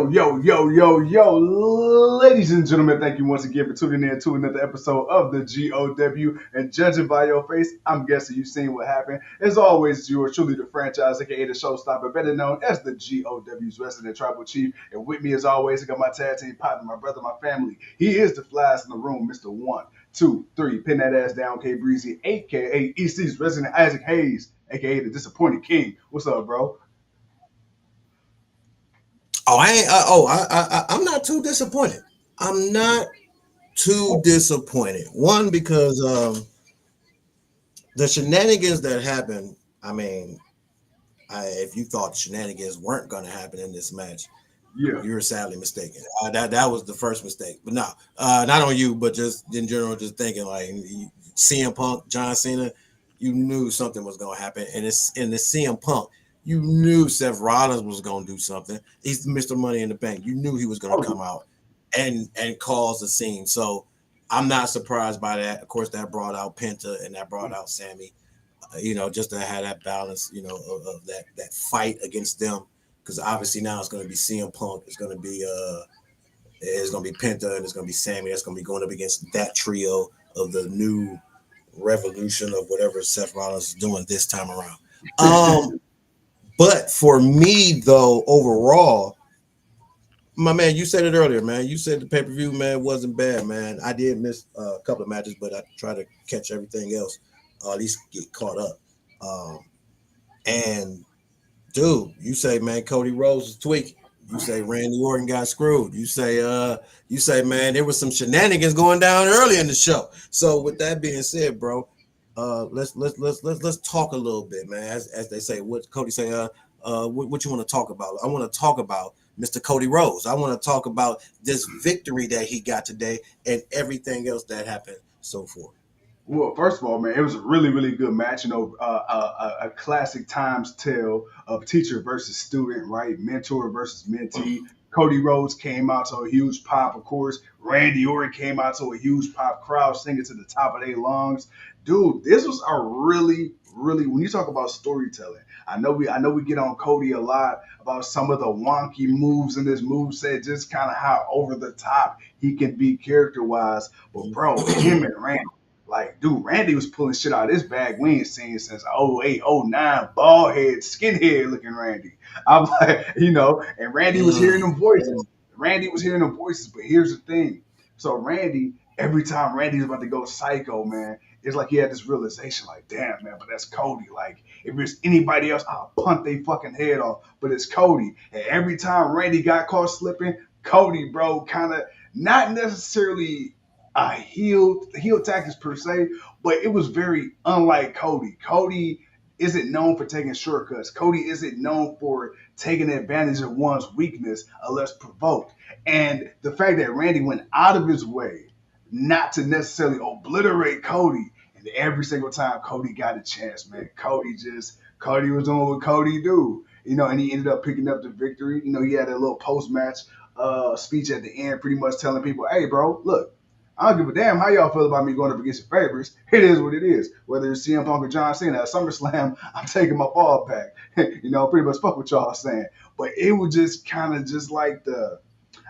Ladies and gentlemen, thank you once again for tuning in to another episode of the GOW. And judging by your face, I'm guessing you've seen what happened. As always, it's yours truly, the franchise, aka the showstopper, better known as the GOW's resident tribal chief. And with me, as always, I got my tag team partner, my brother, my family. He is the flies in the room, Mr. 1, 2, 3, pin that ass down, K Breezy, aka EC's resident Isaac Hayes, aka the disappointed king. What's up, bro? Oh, I'm not too disappointed. I'm not too disappointed. One, because the shenanigans that happened. I mean, if you thought shenanigans weren't going to happen in this match, Yeah. you're sadly mistaken. That was the first mistake. But no, not on you, but just in general, just thinking like CM Punk, John Cena, you knew something was going to happen, and it's in the CM Punk. You knew Seth Rollins was going to do something. He's Mr. Money in the Bank. You knew he was going to come out and cause a scene. So I'm not surprised by that. Of course, that brought out Penta and that brought out Sammy. Just to have that balance, of that fight against them. Because obviously now it's going to be CM Punk. It's going to be Penta and it's going to be Sammy. That's going to be going up against that trio of the new revolution of whatever Seth Rollins is doing this time around. But for me, though, overall, my man, you said it earlier, man. You said the pay-per-view, man, wasn't bad, man. I did miss a couple of matches, but I try to catch everything else, or at least get caught up. And, dude, you say, man, Cody Rhodes is tweaking. You say Randy Orton got screwed. You say, man, there was some shenanigans going down early in the show. So with that being said, bro, let's talk a little bit, man. As they say, what Cody say, what you want to talk about? I want to talk about Mr. Cody Rhodes. I want to talk about this victory that he got today and everything else that happened so forth. Well, first of all, man, it was a really, really good match. A classic times tale of teacher versus student, right? Mentor versus mentee. Cody Rhodes came out to a huge pop, of course. Randy Orton came out to a huge pop. Crowd singing to the top of their lungs. Dude, this was a really, really. When you talk about storytelling, I know we get on Cody a lot about some of the wonky moves in this moveset, just kind of how over the top he can be character wise. But bro, him and Randy. Like, dude, Randy was pulling shit out of this bag we ain't seen since 08, 09, bald head, skinhead looking Randy. I'm like, and Randy was hearing them voices. Randy was hearing them voices, but here's the thing. So Randy, every time Randy's about to go psycho, man, it's like he had this realization, like, damn, man, but that's Cody. Like, if it's anybody else, I'll punt their fucking head off. But it's Cody. And every time Randy got caught slipping, Cody, bro, kind of not necessarily heel tactics per se, but it was very unlike Cody. Cody isn't known for taking shortcuts. Cody isn't known for taking advantage of one's weakness unless provoked. And the fact that Randy went out of his way not to necessarily obliterate Cody, and every single time Cody got a chance, man, Cody was doing what Cody do. And he ended up picking up the victory. He had a little post-match speech at the end, pretty much telling people, hey, bro, look, I don't give a damn how y'all feel about me going up against your favorites. It is what it is. Whether it's CM Punk or John Cena at SummerSlam, I'm taking my ball back. Pretty much fuck what y'all saying. But it was just kind of just like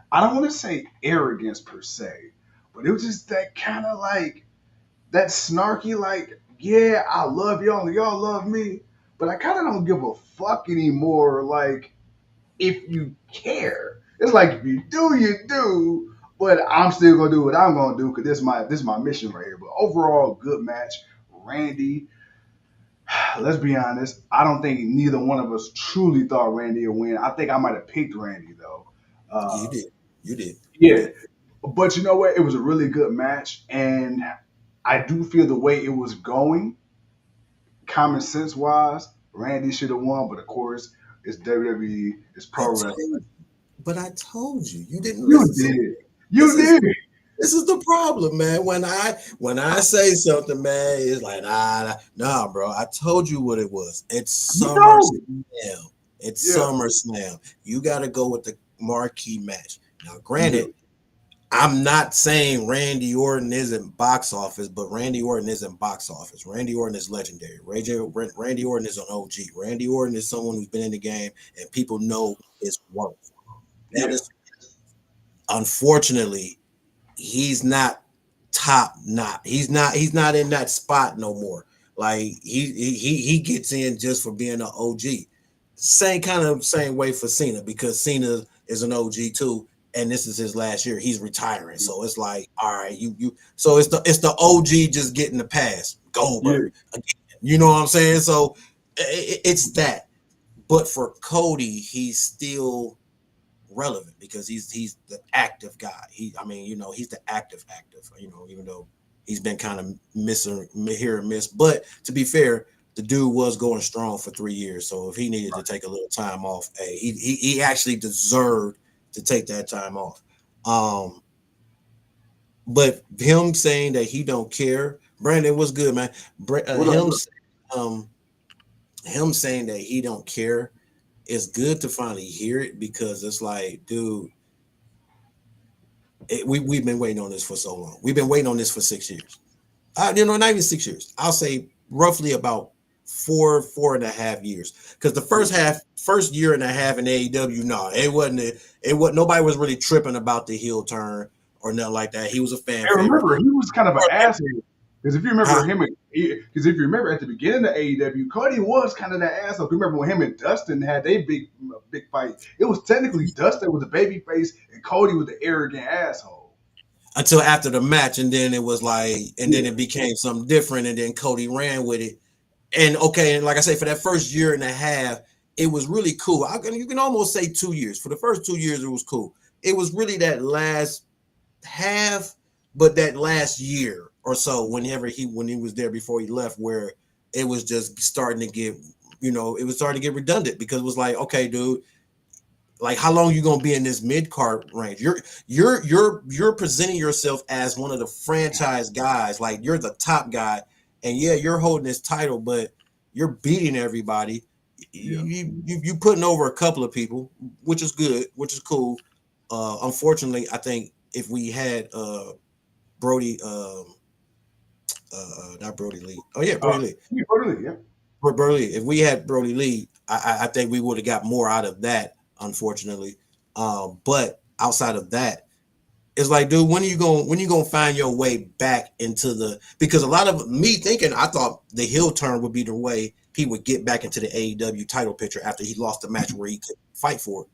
I don't want to say arrogance per se, but it was just that kind of like, that snarky, like, yeah, I love y'all and y'all love me, but I kind of don't give a fuck anymore, like, if you care. It's like, if you do, you do. But I'm still gonna do what I'm gonna do because this is my mission right here. But overall, good match. Randy, let's be honest. I don't think neither one of us truly thought Randy would win. I think I might have picked Randy though. You did. Yeah, but you know what? It was a really good match, and I do feel the way it was going, common sense wise, Randy should have won. But of course, it's WWE, it's pro wrestling. But I told you, you didn't You listen. did. You did. This is the problem, man. When I say something, man, it's like, nah, bro. I told you what it was. It's SummerSlam. It's SummerSlam. You got to go with the marquee match. Now, granted, I'm not saying Randy Orton isn't box office, but Randy Orton isn't box office. Randy Orton is legendary. Randy Orton is an OG. Randy Orton is someone who's been in the game and people know his worth. That Yeah. is, unfortunately, he's not top notch. He's not in that spot no more. Like he gets in just for being an OG. Same way for Cena, because Cena is an OG too, and this is his last year. He's retiring, so it's like, all right, you. So it's the OG just getting the pass. Yeah. Goldberg again. You know what I'm saying? So it's that. But for Cody, he's still relevant because he's the active guy. I mean, he's the active. Even though he's been kind of missing here and miss. But to be fair, the dude was going strong for 3 years. So if he needed to take a little time off, hey, he actually deserved to take that time off. Um, but him saying that he don't care, Brandon, what's good, man? What up? Um, him saying that he don't care, it's good to finally hear it, because it's like, dude, we've been waiting on this for so long. We've been waiting on this for 6 years. Not even 6 years. I'll say roughly about 4.5 years. Because the first year and a half in AEW, no, it wasn't. It wasn't. Nobody was really tripping about the heel turn or nothing like that. He was a fan And favorite. remember, he was kind of an asshole. Because if you remember Huh? him, because if you remember at the beginning of AEW, Cody was kind of that asshole. Remember when him and Dustin had their big fight? It was technically Dustin was the baby face and Cody was the arrogant asshole. Until after the match, and then it was like, and then Yeah. it became something different, and then Cody ran with it. And okay, and like I say, for that first year and a half, it was really cool. You can almost say 2 years. For the first 2 years, it was cool. It was really that last half, but that last year or so, when he was there before he left, where it was just starting to get, it was starting to get redundant, because it was like, okay, dude, like, how long you gonna be in this mid card range? You're presenting yourself as one of the franchise guys, like you're the top guy, and yeah, you're holding this title, but you're beating everybody. Yeah. You putting over a couple of people, which is good, which is cool. Unfortunately, I think if we had Brody, not Brody Lee. Oh yeah, Brody Lee. Yeah, totally, yeah. Brody, if we had Brody Lee, I think we would have got more out of that, unfortunately. But outside of that, it's like, dude, when you gonna find your way back into the, because a lot of me thinking, I thought the heel turn would be the way he would get back into the AEW title picture after he lost the match where he could fight for it.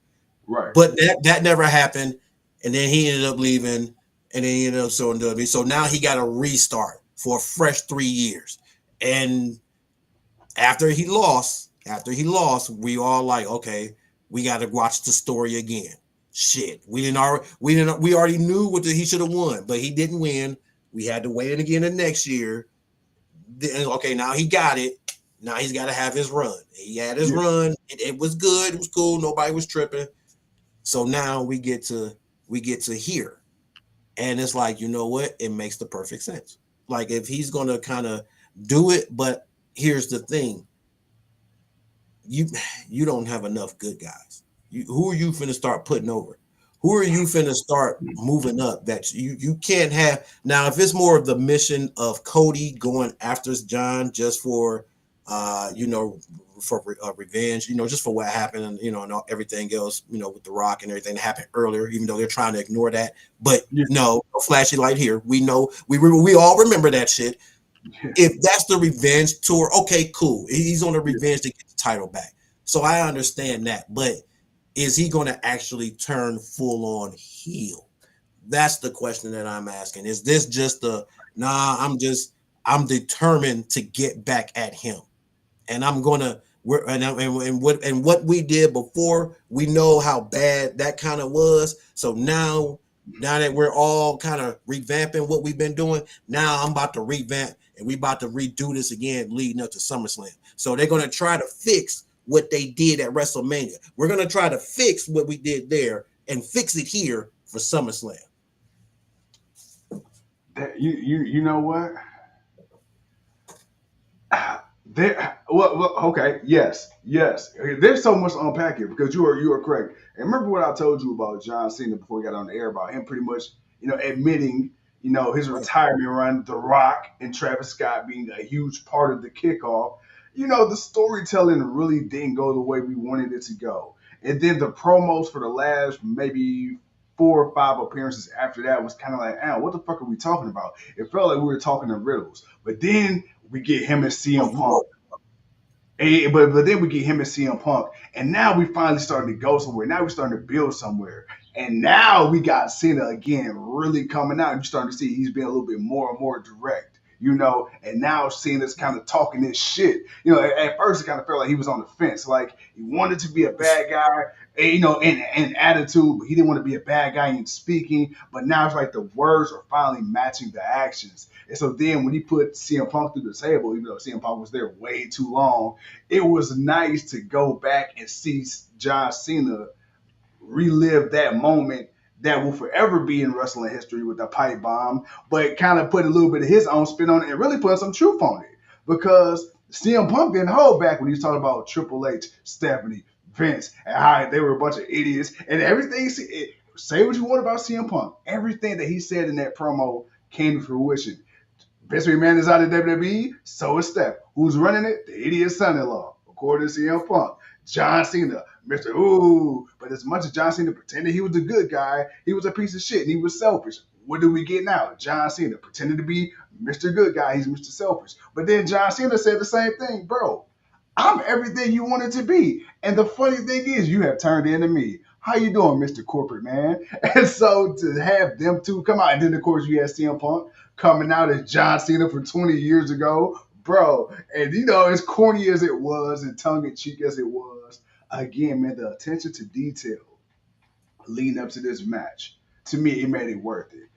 Right. But that never happened, and then he ended up leaving, and then he ended up suing WWE. So now he got to restart for a fresh 3 years. And after he lost, we all like, okay, we got to watch the story again. Shit, we already knew he should have won, but he didn't win. We had to wait again the next year. Then, okay, now he got it. Now he's got to have his run. He had his Yeah. run. It was good. It was cool. Nobody was tripping. So now we get to hear, and it's like, you know what? It makes the perfect sense. Like, if he's gonna kind of do it, but here's the thing: you don't have enough good guys. Who are you finna start putting over? Who are you finna start moving up? That you can't have now. If it's more of the mission of Cody going after John just for revenge, just for what happened, and everything else, with The Rock and everything that happened earlier, even though they're trying to ignore that. But Yeah. no flashy light here. We know we all remember that shit. Yeah. If that's the revenge tour, okay, cool. He's on the revenge to get the title back. So I understand that. But is he going to actually turn full on heel? That's the question that I'm asking. Is this just I'm determined to get back at him, and I'm gonna what we did before, we know how bad that kind of was. So now that we're all kind of revamping what we've been doing, now I'm about to revamp, and we about to redo this again leading up to SummerSlam. So they're gonna try to fix what they did at WrestleMania. We're gonna try to fix what we did there and fix it here for SummerSlam. You know what? There, well, okay, yes. There's so much to unpack here because you are correct. And remember what I told you about John Cena before we got on the air about him pretty much, admitting, his retirement run, The Rock and Travis Scott being a huge part of the kickoff. The storytelling really didn't go the way we wanted it to go. And then the promos for the last maybe 4 or 5 appearances after that was kind of like, what the fuck are we talking about? It felt like we were talking in riddles. But then we get him and Oh, CM you Punk. But then we get him and CM Punk, and now we finally starting to go somewhere. Now we're starting to build somewhere, and now we got Cena again really coming out. And you're starting to see he's being a little bit more and more direct, And now Cena's kind of talking this shit. At first it kind of felt like he was on the fence, like he wanted to be a bad guy, in attitude, but he didn't want to be a bad guy in speaking. But now it's like the words are finally matching the actions. And so then when he put CM Punk through the table, even though CM Punk was there way too long, it was nice to go back and see John Cena relive that moment that will forever be in wrestling history with the pipe bomb, but kind of put a little bit of his own spin on it and really put some truth on it. Because CM Punk didn't hold back when he was talking about Triple H, Stephanie, Vince, and how they were a bunch of idiots. And everything, say what you want about CM Punk, everything that he said in that promo came to fruition. Vince McMahon is out of WWE, so is Steph. Who's running it? The idiot son-in-law, according to CM Punk. John Cena, Mr. Ooh. But as much as John Cena pretended he was the good guy, he was a piece of shit and he was selfish. What do we get now? John Cena pretending to be Mr. Good Guy, he's Mr. Selfish. But then John Cena said the same thing, bro. I'm everything you wanted to be. And the funny thing is, you have turned into me. How you doing, Mr. Corporate Man? And so to have them two come out, and then of course you had CM Punk coming out as John Cena from 20 years ago, bro. And as corny as it was and tongue-in-cheek as it was, again, man, the attention to detail leading up to this match, to me, it made it worth it.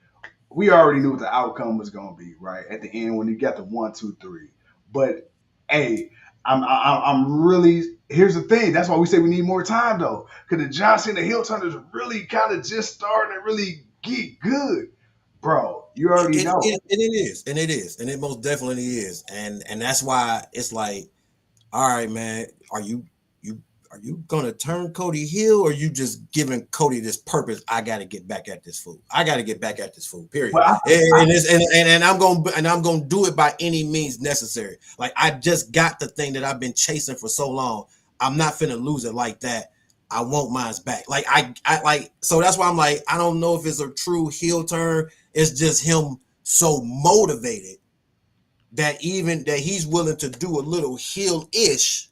We already knew what the outcome was going to be, right? At the end when you got the 1, 2, 3. But, hey, I'm really. Here's the thing. That's why we say we need more time, though, because the John Cena heel turn is really kind of just starting to really get good, bro. You already know. And it is, and it most definitely is, and that's why it's like, all right, man, are you gonna turn Cody heel, or you just giving Cody this purpose? I got to get back at this fool. I got to get back at this fool. Period. Well, and I'm gonna do it by any means necessary. Like, I just got the thing that I've been chasing for so long. I'm not finna lose it like that. I want mine's back. Like I like, so that's why I'm like, I don't know if it's a true heel turn. It's just him so motivated that he's willing to do a little heel-ish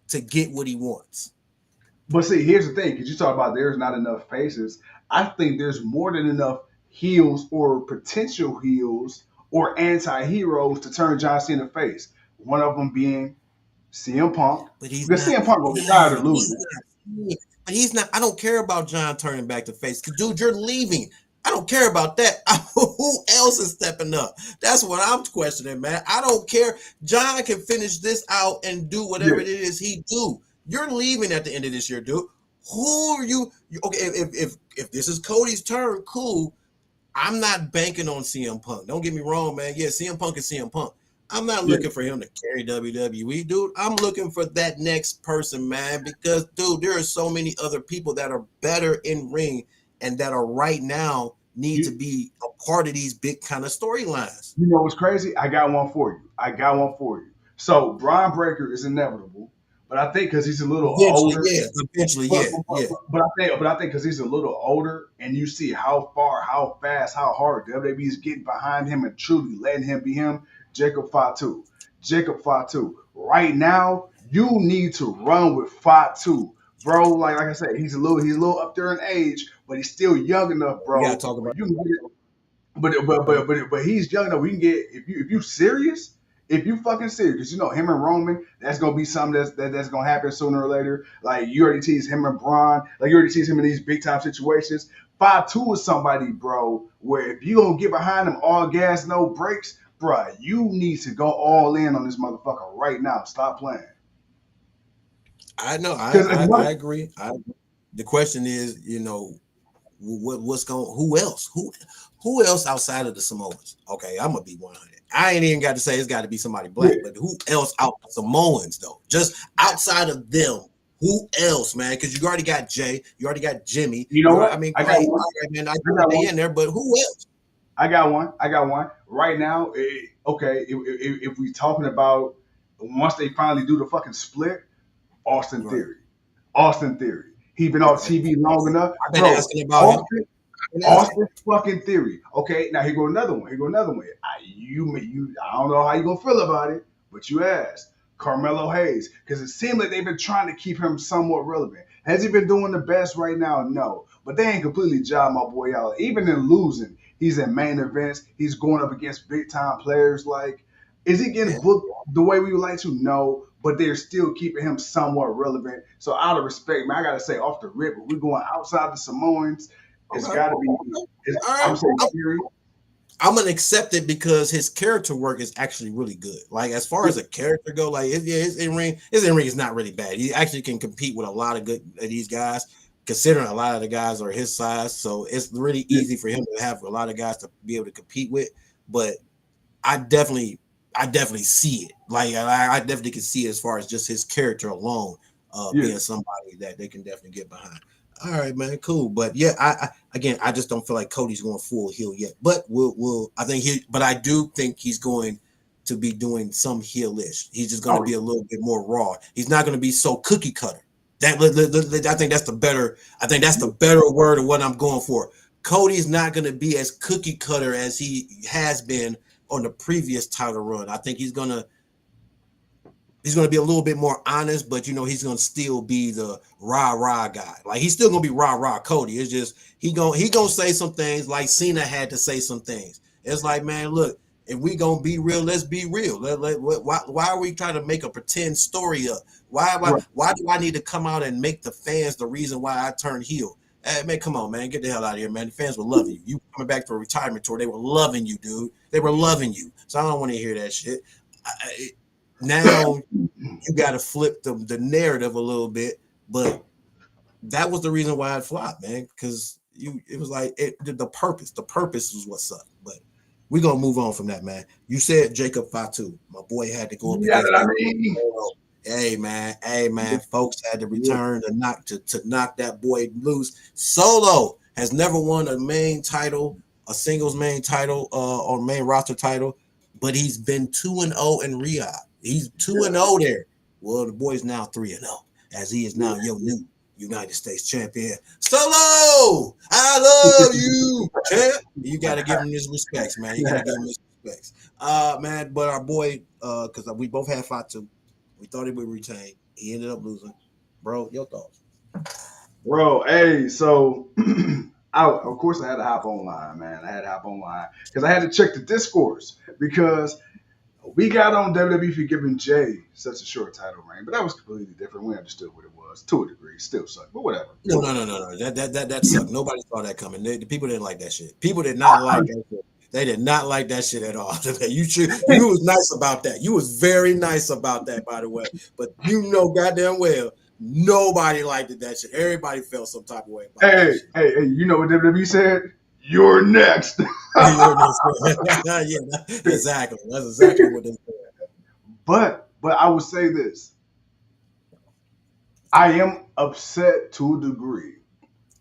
to get what he wants. But see, here's the thing, because you talk about there's not enough faces. I think there's more than enough heels or potential heels or anti-heroes to turn John Cena face. One of them being CM Punk. But he's because CM Punk will be tired of losing. But he's not. I don't care about John turning back to face. Dude, you're leaving. I don't care about that. Who else is stepping up? That's what I'm questioning, man. I don't care. John can finish this out and do whatever it is he do. You're leaving at the end of this year, dude. Who are you? Okay, if this is Cody's turn, cool. I'm not banking on CM Punk. Don't get me wrong, man. Yeah, CM Punk is CM Punk. I'm not looking for him to carry WWE, dude. I'm looking for that next person, man, because, dude, there are so many other people that are better in ring and that are right now need to be a part of these big kind of storylines. You know what's crazy? I got one for you. So Braun Breaker is inevitable, but I think because he's a little older. Eventually, But I think because he's a little older, and you see how far, how fast, how hard WWE is getting behind him and truly letting him be him. Jacob Fatu. Right now, you need to run with Fatu, bro. Like I said, he's a little up there in age, but he's still young enough, bro. We gotta talk about but he's young enough. We can get if you serious, if you fucking serious, because him and Roman, that's gonna be something that's gonna happen sooner or later. Like you already teased him and Braun, like you already teased him in these big time situations. Fatu is somebody, bro, where if you gonna get behind him all gas, no brakes. Bruh, you need to go all in on this motherfucker right now. Stop playing. I know. I agree. The question is, what's going? Who else? Who else outside of the Samoans? Okay, I'm gonna be 100. I ain't even got to say it's got to be somebody black, but who else out the Samoans though? Just outside of them. Who else, man? Because you already got Jay, you already got Jimmy. You know what? I mean, I got one in there, but who else? I got one. Right now, if we talking about once they finally do the fucking split, Austin Theory. He been off TV long enough, I've been bro. asking about him. Austin fucking Theory. Okay, now here go another one. I don't know how you gonna feel about it, but you asked Carmelo Hayes because it seemed like they've been trying to keep him somewhat relevant. Has he been doing the best right now? No, but they ain't completely job my boy out. Even in losing, he's in main events. He's going up against big time players. Like, is he getting booked the way we would like to? No, but they're still keeping him somewhat relevant. So out of respect, man, I gotta say off the rip, if we're going outside the Samoans, it's got to be. I'm saying Fury. I'm gonna accept it because his character work is actually really good. Like as far as a character go, like his in ring is not really bad. He actually can compete with a lot of good of these guys, considering a lot of the guys are his size. So it's really easy for him to have a lot of guys to be able to compete with. But I definitely see it. Like I definitely can see it as far as just his character alone, being somebody that they can definitely get behind. All right, man, cool. But yeah, I just don't feel like Cody's going full heel yet. But I do think he's going to be doing some heelish. He's just going to be a little bit more raw. He's not going to be so cookie cutter. I think that's the better. I think that's the better word of what I'm going for. Cody's not going to be as cookie cutter as he has been on the previous title run. I think he's going to be a little bit more honest, but he's gonna still be the rah guy. Like he's still gonna be rah Cody. It's just he gonna say some things like Cena had to say some things. It's like, man, look, if we gonna be real, let's be real. Why are we trying to make a pretend story up? Why do I need to come out and make the fans the reason why I turned heel? Hey, man, come on, man, get the hell out of here, man. The fans were loving you. You coming back to a retirement tour? They were loving you, dude. They were loving you. So I don't want to hear that shit. Now you got to flip the narrative a little bit, but that was the reason why it flopped, man. Because it was like the purpose was what's up. But we're gonna move on from that, man. You said Jacob Fatu, my boy had to go up against. Hey man, folks had to return to knock that boy loose. Solo has never won a main title, a singles main title, or main roster title, but he's been 2-0 in RIYADH. He's 2-0 there. Well, the boy's now 3-0, as he is now your new United States champion. Solo, I love you, champ. You got to give him his respects, man. You got to give him his respects, man. But our boy, because we both had Fatu, we thought he would retain. He ended up losing. Bro, your thoughts? Bro, hey, so of course I had to hop online, man. I had to hop online because I had to check the discourse because we got on WWE for giving Jay such a short title reign, but that was completely different. We understood what it was to a degree. Still sucked, but whatever. No. That sucked. Nobody saw that coming. The people didn't like that shit. People did not like that shit. They did not like that shit at all. You was nice about that. You was very nice about that, by the way. But goddamn well, nobody liked that shit. Everybody felt some type of way about that shit. Hey, you know what WWE said? You're next. Yeah, exactly. That's exactly what they said. But I would say this. I am upset to a degree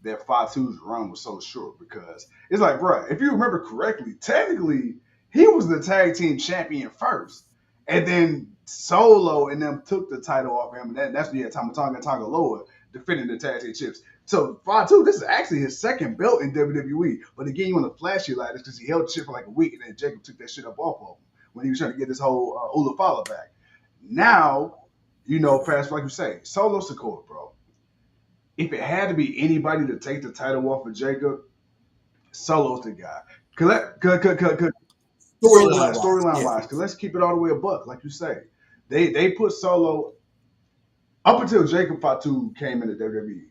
that Fatu's run was so short because it's like, bro, if you remember correctly, technically he was the tag team champion first, and then Solo and them took the title off him, and that's when you had Tonga Loa defending the tag team chips. So Fatu, this is actually his second belt in WWE, but again, you want to flashy like this because he held the shit for like a week, and then Jacob took that shit up off of him when he was trying to get this whole Olafala back. Now, fast like you say, Solo Sikoa, bro. If it had to be anybody to take the title off of Jacob, Solo's the guy. Storyline wise, because let's keep it all the way a buck, like you say. They put Solo up until Jacob Fatu came into WWE.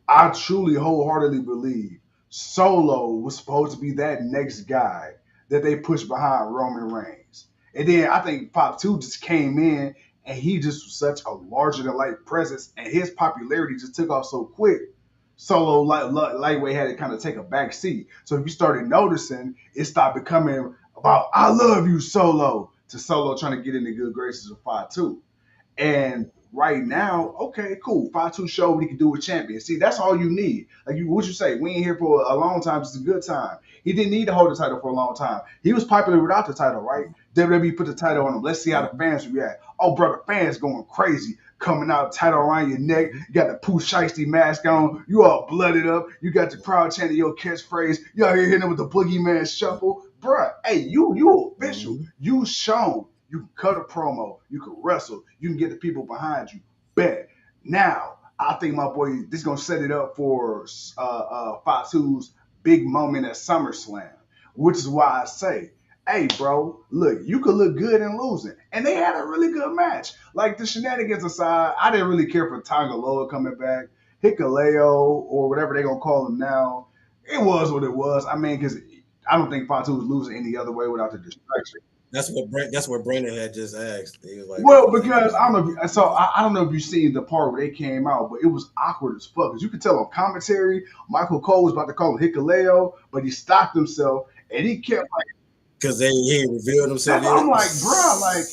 I truly wholeheartedly believe Solo was supposed to be that next guy that they pushed behind Roman Reigns. And then I think Fatu just came in and he just was such a larger-than-life presence, and his popularity just took off so quick. Solo lightweight had to kind of take a back seat. So if you started noticing, it stopped becoming about "I love you, Solo" to Solo trying to get in the good graces of Fatu. And right now, okay, cool. Fatu showed what he can do with champion. See, that's all you need. Like what you say, we ain't here for a long time, just a good time. He didn't need to hold the title for a long time. He was popular without the title, right? WWE put the title on him. Let's see how the fans react. Oh, brother, fans going crazy. coming out tight around your neck. You got the Pooh Shiesty mask on. You all blooded up. You got the crowd chanting your catchphrase. You out here hitting them with the boogeyman shuffle. Bruh, hey, you official. You shown. You can cut a promo. You can wrestle. You can get the people behind you. Bet. Now, I think my boy, this is going to set it up for Fatu's big moment at SummerSlam, which is why I say, hey, bro, look, you could look good in losing. And they had a really good match. Like, the shenanigans aside, I didn't really care for Tangaloa coming back. Hikuleo, or whatever they're going to call him now, it was what it was. I mean, because I don't think Fatu was losing any other way without the distraction. That's what Brandon had just asked. He was like, well, because I don't know. I don't know if you've seen the part where they came out, but it was awkward as fuck. Because you could tell on commentary, Michael Cole was about to call him Hikuleo, but he stopped himself and he kept like, because he revealed himself. I'm like, bro, like,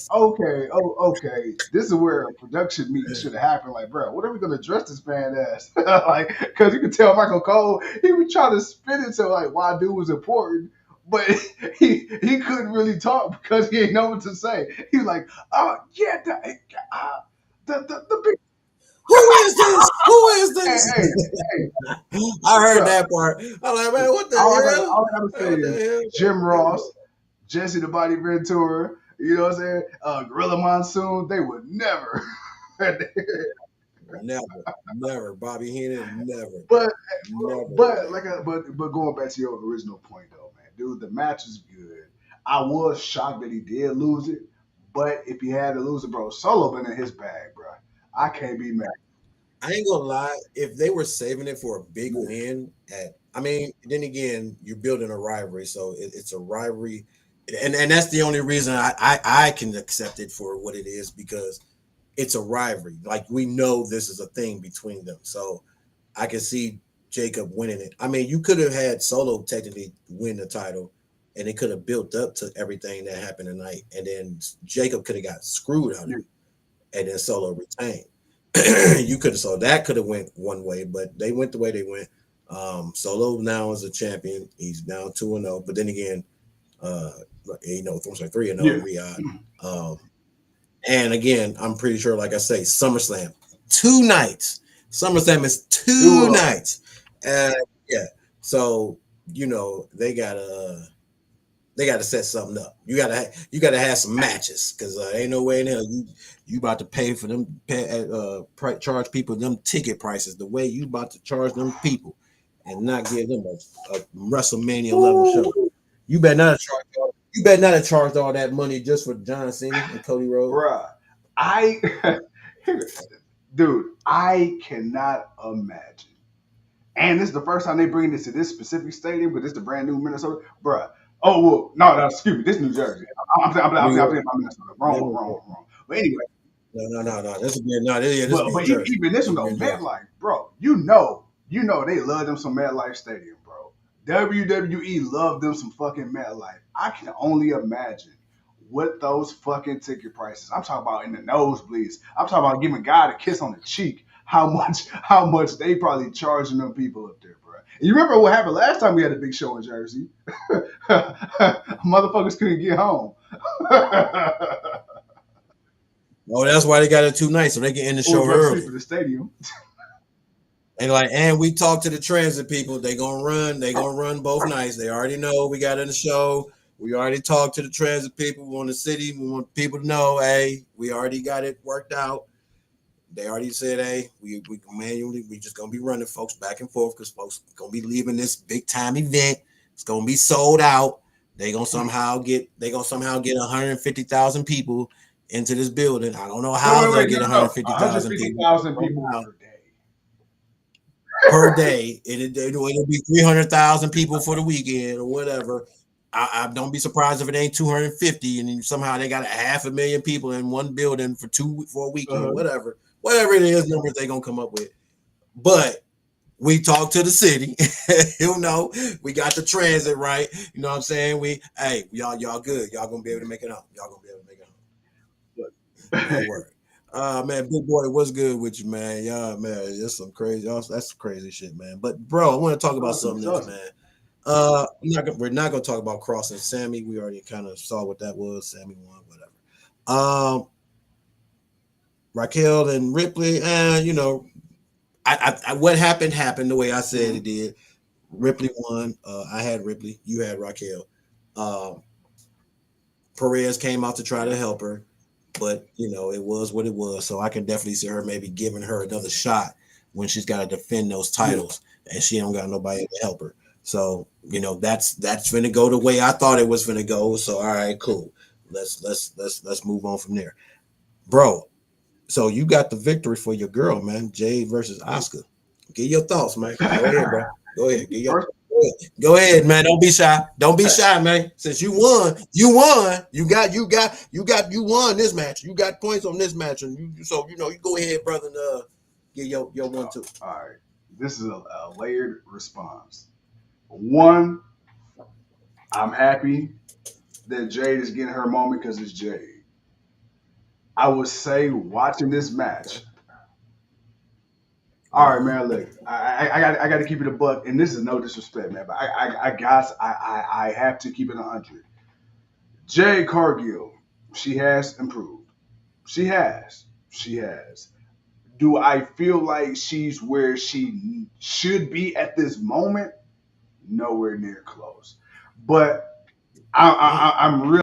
okay, this is where a production meeting should have happened. Like, bro, what are we gonna dress this fan as? Like, because you could tell Michael Cole, he was trying to spin it to like why dude was important, but he couldn't really talk because he ain't know what to say. He was like, oh yeah, the big. Who is this? Who is this? Hey. I heard that part. I'm like, man, what the hell? All I gotta say is Jim Ross, Jesse the Body Ventura, you know what I'm saying? Gorilla Monsoon, they would never. Never. Bobby Heenan, never. But never. But going back to your original point though, man, dude, the match is good. I was shocked that he did lose it, but if he had to lose it, bro, Solo been in his bag, bro. I can't be mad. I ain't gonna lie. If they were saving it for a big win, then again, you're building a rivalry, so it's a rivalry, and that's the only reason I can accept it for what it is, because it's a rivalry. Like, we know this is a thing between them, so I can see Jacob winning it. I mean, you could have had Solo technically win the title, and it could have built up to everything that happened tonight, and then Jacob could have got screwed out of it, and then Solo retained. So that could have went one way, but they went the way they went. Solo now is a champion. He's now 2-0. But then again, 3-0 RIYADH. And again, I'm pretty sure, like I say, SummerSlam 2 nights. SummerSlam is 2 nights. Yeah. So they gotta set something up. You gotta have some matches, because ain't no way in hell you about to pay for them, charge people them ticket prices the way you about to charge them people, and not give them a WrestleMania level show. You better not have charged all that money just for John Cena and Cody Rhodes. Bruh, I cannot imagine. And this is the first time they bring this to this specific stadium, but this is the brand new Minnesota, bruh. Oh, well, no, excuse me. This is New Jersey. I'm thinking about Minnesota. Wrong. But anyway. No. This is New Jersey. Even this one, though, MetLife, bro. You know they love them some MetLife Stadium, bro. WWE love them some fucking MetLife. I can only imagine what those fucking ticket prices. I'm talking about in the nosebleeds. I'm talking about giving God a kiss on the cheek. How much they probably charging them people up there, bro. And you remember what happened last time we had a big show in Jersey? Motherfuckers couldn't get home. Oh, that's why they got it 2 nights, so they can end the show early. For the stadium. And we talked to the transit people. They gonna run both nights. They already know we got in the show. We already talked to the transit people. We want the city. We want people to know, hey, we already got it worked out. They already said, hey, we just gonna be running folks back and forth, because folks gonna be leaving this big time event. It's gonna be sold out. They gonna somehow get 150,000 people into this building. I don't know how they'll get 150,000 people per day. It'll be 300,000 people for the weekend or whatever. I don't be surprised if it ain't 250, and somehow they got 500,000 people in one building for a weekend, whatever it is, numbers they gonna come up with. But we talked to the city. We got the transit right. You know what I'm saying? Y'all good. Y'all gonna be able to make it home. No word. Man, big boy, what's good with you, man? Y'all, man, that's some crazy. That's some crazy shit, man. But bro, I want to talk about something else, man. We're not gonna talk about crossing Sammy. We already kind of saw what that was. Sammy won, whatever. Raquel and Ripley, you know, what happened the way I said it Mhm. did. Ripley won. I had Ripley. You had Raquel. Um, Perez came out to try to help her, but you know it was what it was. So I can definitely see her maybe giving her another shot when she's got to defend those Yeah. titles and she don't got nobody to help her. So you know that's gonna go the way I thought it was gonna go. So all right, cool. Let's move on from there, bro. So you got the victory for your girl, man. Jade versus Oscar. Get your thoughts, man. Go ahead, bro. Go ahead. Get your First, Go ahead, man. Don't be shy. Don't be shy, man. Since you won, you won. You won this match. You got points on this match, and so you know you go ahead, brother. And, get your one two. all right. This is a layered response. One, I'm happy that Jade is getting her moment because it's Jade. I would say watching this match. All right, Mm-hmm. man. Look, I got to keep it a buck, and this is no disrespect, man, but I have to keep it 100. Jade Cargill, she has improved. She has. Do I feel like she's where she should be at this moment? Nowhere near close. But I'm really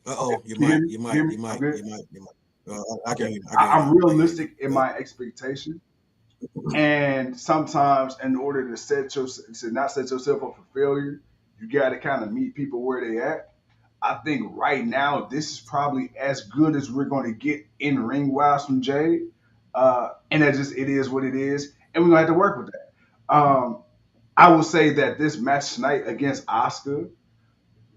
Uh okay. oh, you You hear might, me? you You hear might, me? you I'm might, good. you might, you might. I can Okay. hear you. I can hear you I'm now. I can hear you. realistic in Go ahead. my expectation, and sometimes in order to not set yourself up for failure, you got to kind of meet people where they at. I think right now this is probably as good as we're going to get in ring wise from Jade, and that just it is what it is, and we're gonna have to work with that. I will say that this match tonight against Asuka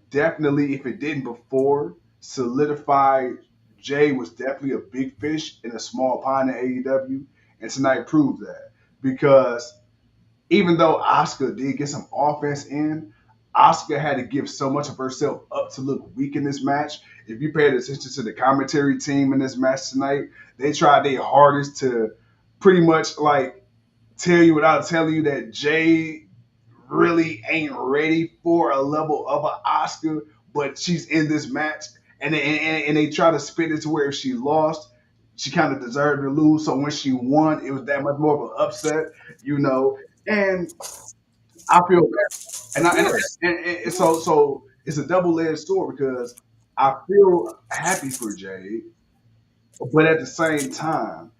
definitely, if it didn't before, solidified Jay was definitely a big fish in a small pond in AEW, and tonight proved that because even though Asuka did get some offense in, Asuka had to give so much of herself up to look weak in this match. If you paid attention to the commentary team in this match tonight, they tried their hardest to pretty much like tell you without telling you that Jay really ain't ready for a level of an Oscar, but she's in this match, and they try to spit it to where if she lost, she kind of deserved to lose. So when she won, it was that much more of an upset, you know. And I feel bad, Of and I course, and so it's a double edged sword because I feel happy for Jade, but at the same time,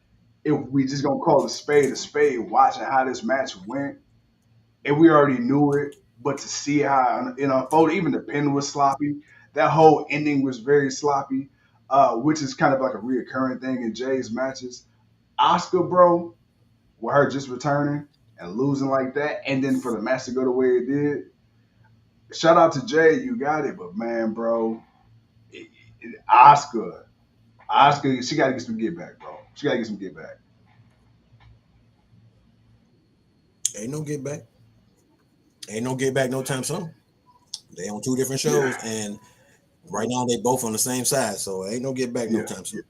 if we just gonna call a spade, watching how this match went, and we already knew it, but to see how it unfolded, even the pin was sloppy. That whole ending was very sloppy, which is kind of like a reoccurring thing in Jay's matches. Oscar, bro, with her just returning and losing like that, and then for the match to go the way it did. Shout out to Jay, you got it, but man, bro, Oscar, Oscar, she got to get some get back, bro. She got to get some get back. ain't no get back. Ain't no get back no time soon. They on two different Yeah, shows, and right now they both on the same side, so ain't no get back no yeah. time soon.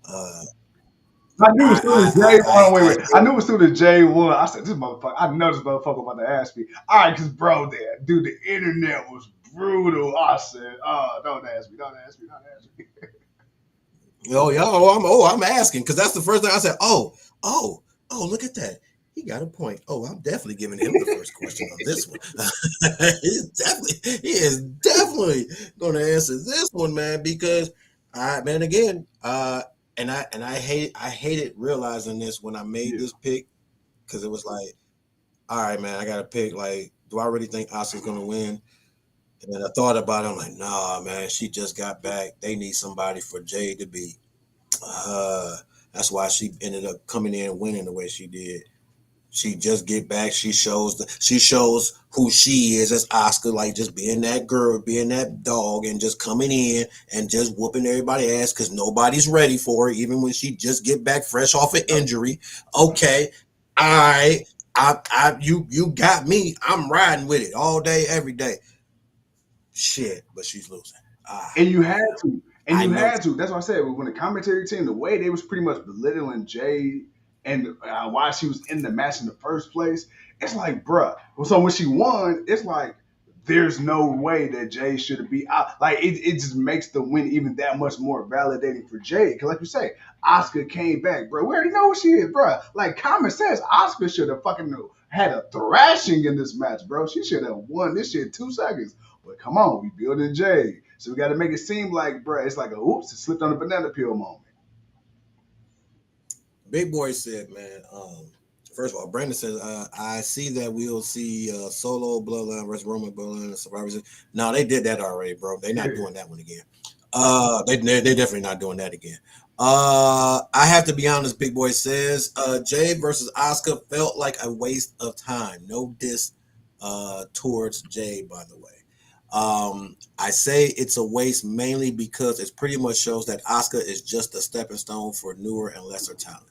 Uh, I knew as soon as Jay, hold on, wait. I I knew as soon as Jay won, I said, this motherfucker, I know this motherfucker about to ask me. All right, because, bro, there, dude, the internet was brutal. I said, oh, don't ask me, don't ask me, don't ask me. oh yeah, I'm asking because that's the first thing I said. Oh, look at that. He got a point. Oh, I'm definitely giving him the first question on this one. He is definitely going to answer this one, man. Because man, again, I hated realizing this when I made Yeah. this pick because it was like, all right, man, I got to pick. Like, do I really think Oscar's going to win? And then I thought about it. I'm like, nah, man, she just got back. They need somebody for Jade to beat. Uh, that's why she ended up coming in and winning the way she did. She just get back. She shows who she is as Oscar, like just being that girl, being that dog, and just coming in and just whooping everybody ass because nobody's ready for her, even when she just get back fresh off an Yep. injury. Okay, all right, you got me. I'm riding with it all day, every day. Shit, but she's losing. And you had to. And I you know. had to. That's what I said. When the commentary team, the way they was pretty much belittling Jade and why she was in the match in the first place, it's like, bruh. So when she won, it's like there's no way that Jay should be out. Like it just makes the win even that much more validating for Jay. Because like you say, Oscar came back, bro. We already know who she is, bro. Like common sense, Oscar should have fucking had a thrashing in this match, bro. She should have won this shit in 2 seconds. But come on, we building Jay, so we got to make it seem like, bro, it's like a oops, it slipped on a banana peel moment. Big Boy said, man. First of all, Brandon says, I see that we'll see Solo Bloodline versus Roman Bloodline and Survivor Series. No, they did that already, bro. They're not doing that one again. They're definitely not doing that again. I have to be honest, Big Boy says, Jay versus Oscar felt like a waste of time. No diss towards Jay, by the way. I say it's a waste mainly because it pretty much shows that Oscar is just a stepping stone for newer and lesser talent.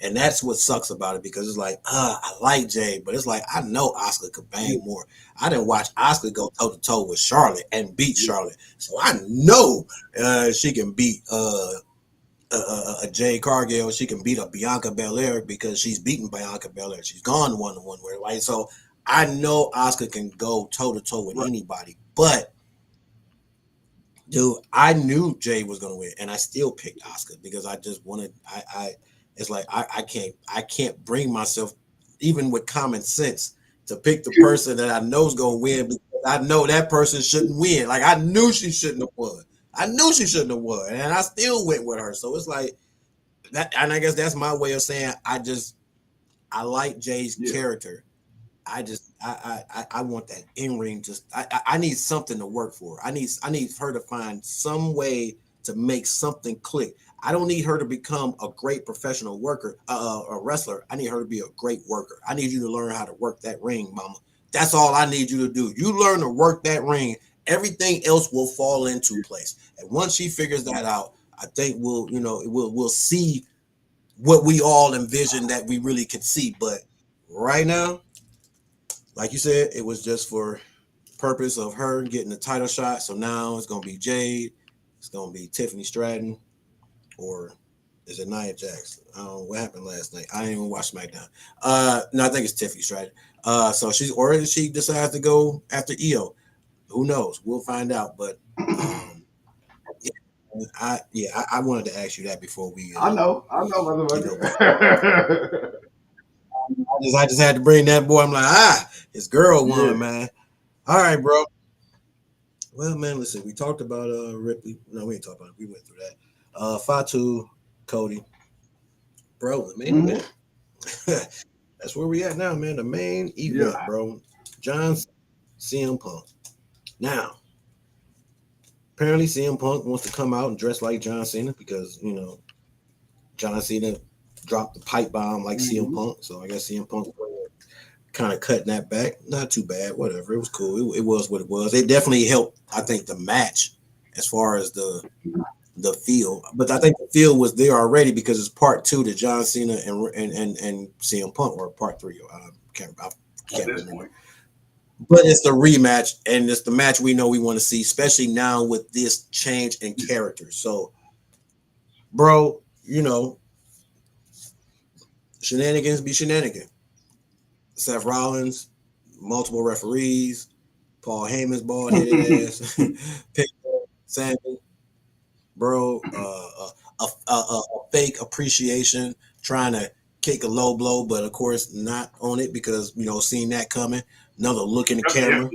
And that's what sucks about it, because it's like, I like Jay, but it's like, I know Oscar could bang more. I didn't watch Oscar go toe to toe with Charlotte and beat Charlotte. So I know she can beat a Jay Cargill. She can beat a Bianca Belair because she's beaten Bianca Belair. She's gone 1-1 with her. Right? So I know Oscar can go toe to toe with anybody. But dude, I knew Jay was gonna win, and I still picked Oscar because I just wanted. It's like I can't bring myself, even with common sense, to pick the person that I know is gonna win, because I know that person shouldn't win. Like I knew she shouldn't have won. I knew she shouldn't have won, and I still went with her. So it's like that, and I guess that's my way of saying I like Jay's character. I want that in ring. Just I need something to work for. I need her to find some way to make something click. I don't need her to become a great professional worker, a wrestler. I need her to be a great worker. I need you to learn how to work that ring, mama. That's all I need you to do. You learn to work that ring. Everything else will fall into place. And once she figures that out, I think we'll see what we all envision that we really could see. But right now, like you said, it was just for purpose of her getting the title shot. So now it's gonna be Jade, it's gonna be Tiffany Stratton, or is it Nia Jax? I don't know what happened last night. I didn't even watch SmackDown. No, I think it's Tiffany Stratton. So she decides to go after Io. Who knows? We'll find out. But I wanted to ask you that before we. I know, motherfucker. I just had to bring that boy. I'm like, his girl won, man. All right, bro. Well, man, listen, we talked about Ripley. No, we ain't talked about it. We went through that. Fatu, Cody. Bro, the main event. That's where we at now, man. The main event, bro. John CM Punk. Now, apparently CM Punk wants to come out and dress like John Cena because, John Cena dropped the pipe bomb like CM Punk. So I guess CM Punk kind of cutting that back. Not too bad. Whatever. It was cool. It was what it was. It definitely helped, I think, the match as far as the feel. But I think the feel was there already because it's part 2 to John Cena and CM Punk, or part 3. I can't remember. But it's the rematch, and it's the match we know we want to see, especially now with this change in character. So, bro, shenanigans be shenanigans. Seth Rollins, multiple referees, Paul Heyman's bald-headed ass, Sammy, bro, a fake appreciation, trying to kick a low blow, but of course not on it because seeing that coming. Another look in the camera.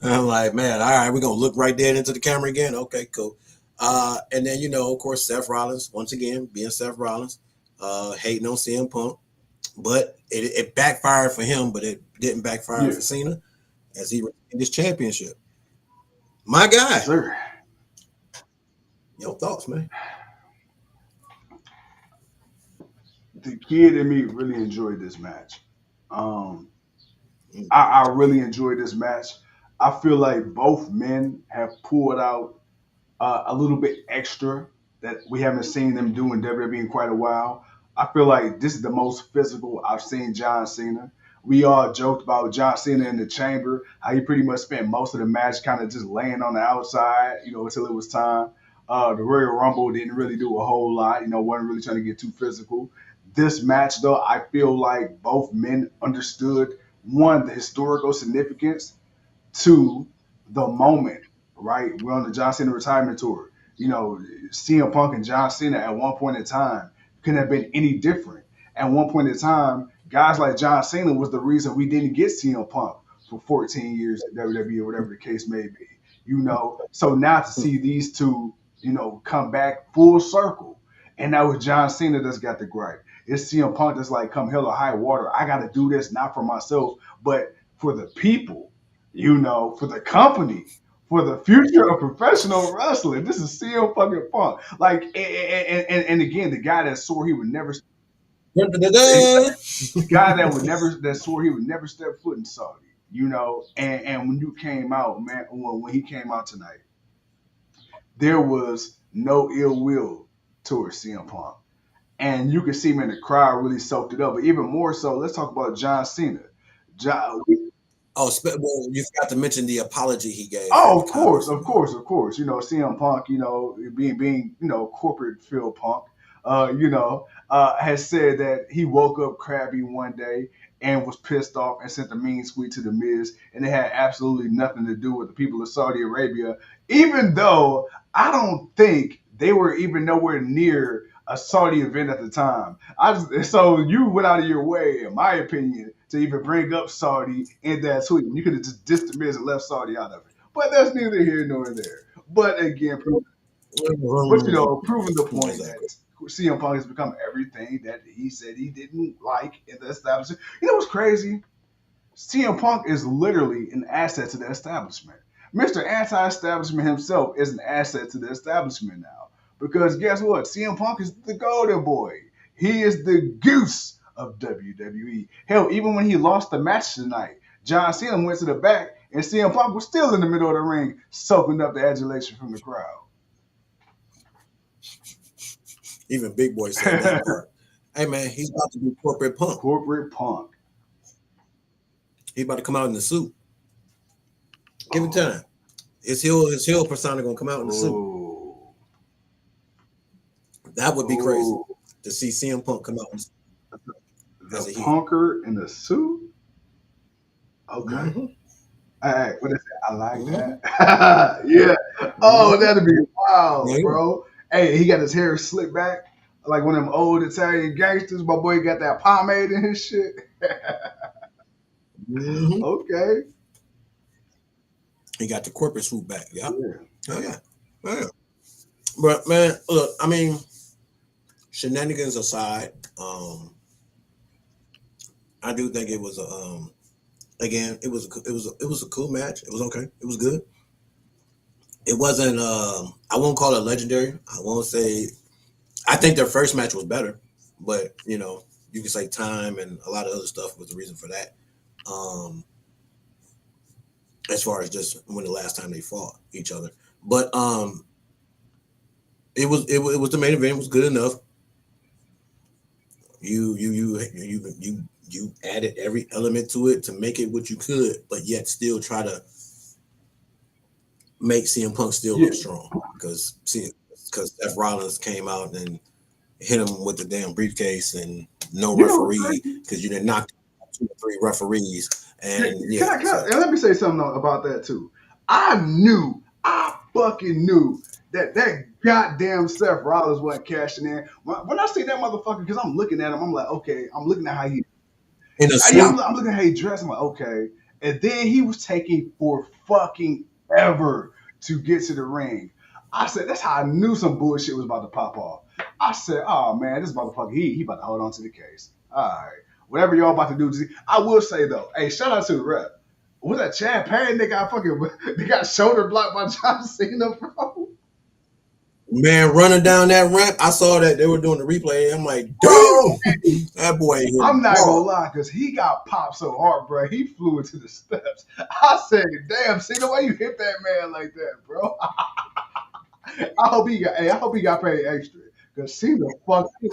I'm like, man, all right, we're gonna look right there into the camera again. Okay, cool. And then of course, Seth Rollins, once again, being Seth Rollins, hating on CM Punk. But it backfired for him, but it didn't backfire for Cena as he retained his championship. My guy. Yes, sir. Your thoughts, man? The kid in me really enjoyed this match. I really enjoyed this match. I feel like both men have pulled out a little bit extra that we haven't seen them do in WWE in quite a while. I feel like this is the most physical I've seen John Cena. We all joked about John Cena in the chamber, how he pretty much spent most of the match kind of just laying on the outside, until it was time. The Royal Rumble didn't really do a whole lot, wasn't really trying to get too physical. This match, though, I feel like both men understood one, the historical significance. Two, the moment, right? We're on the John Cena retirement tour. You know, CM Punk and John Cena at one point in time couldn't have been any different. At one point in time, guys like John Cena was the reason we didn't get CM Punk for 14 years at WWE or whatever the case may be. You know, so now to see these two, you know, come back full circle, and now with John Cena that's got the gripe. It's CM Punk that's like, come hell or high water, I got to do this not for myself, but for the people, you know, for the company, for the future of professional wrestling. This is CM fucking Punk. Like, and again, the guy that swore he would never, Dun-dun-dun-dun. the guy that would never, that swore he would never step foot in Saudi, you know, and when you came out, man, when he came out tonight, there was no ill will towards CM Punk. And you can see him in the crowd really soaked it up. But even more so, let's talk about John Cena. John, Oh, well, you forgot to mention the apology he gave. oh, of course, of course, of course. You know, CM Punk, you know, being you know, corporate Phil Punk, has said that he woke up crabby one day and was pissed off and sent a mean tweet to the Miz, and it had absolutely nothing to do with the people of Saudi Arabia, even though I don't think they were even nowhere near a Saudi event at the time. So you went out of your way, in my opinion, to even bring up Saudi in that tweet. You could have just dissed the Miz and left Saudi out of it. But that's neither here nor there. But again, but you know, proving the point that CM Punk has become everything that he said he didn't like in the establishment. You know what's crazy? CM Punk is literally an asset to the establishment. Mr. Anti-Establishment himself is an asset to the establishment now. Because guess what? CM Punk is the golden boy. He is the goose of WWE. Hell, even when he lost the match tonight, John Cena went to the back and CM Punk was still in the middle of the ring, soaking up the adulation from the crowd. Even Big Boy said that part. Hey man, he's about to be corporate Punk. Corporate Punk. He's about to come out in the suit. Give him time. His heel persona gonna come out in the suit. That would be crazy to see CM Punk come out as a punker in the suit. Okay. Mm-hmm. Hey, what is it? I like that. Yeah. Oh, that'd be wild, bro. Hey, he got his hair slicked back like one of them old Italian gangsters. My boy got that pomade in his shit. Mm-hmm. Okay. He got the corporate swoop back. Yeah. Oh yeah. Oh yeah. But man, look, I mean, shenanigans aside, I do think it was again, it was a cool match. It was okay. It was good. It wasn't I won't call it legendary. I won't say I think their first match was better, but you know, you can say time and a lot of other stuff was the reason for that. As far as just when the last time they fought each other. But it was the main event. It was good enough. You added every element to it to make it what you could, but yet still try to make CM Punk still look strong because Seth Rollins came out and hit him with the damn briefcase and no referee because you didn't knock 2 or 3 referees. And and let me say something about that too. I fucking knew that goddamn Seth Rollins wasn't cashing in. When I see that motherfucker, because I'm looking at him, I'm like, okay, I'm looking at how he I'm looking at how he dressed. I'm like, okay. And then he was taking for fucking ever to get to the ring. I said, that's how I knew some bullshit was about to pop off. I said, oh man, this motherfucker, he about to hold on to the case. All right. Whatever y'all about to do, I will say though, hey, shout out to the rep. Was that Chad Perry? They got shoulder blocked by John Cena, bro. Man, running down that ramp, I saw that they were doing the replay. I'm like, dude, that boy. I'm not gonna lie, because he got popped so hard, bro. He flew into the steps. I said, damn, Cena, why you hit that man like that, bro? I hope he got paid extra. Because Cena fucked him.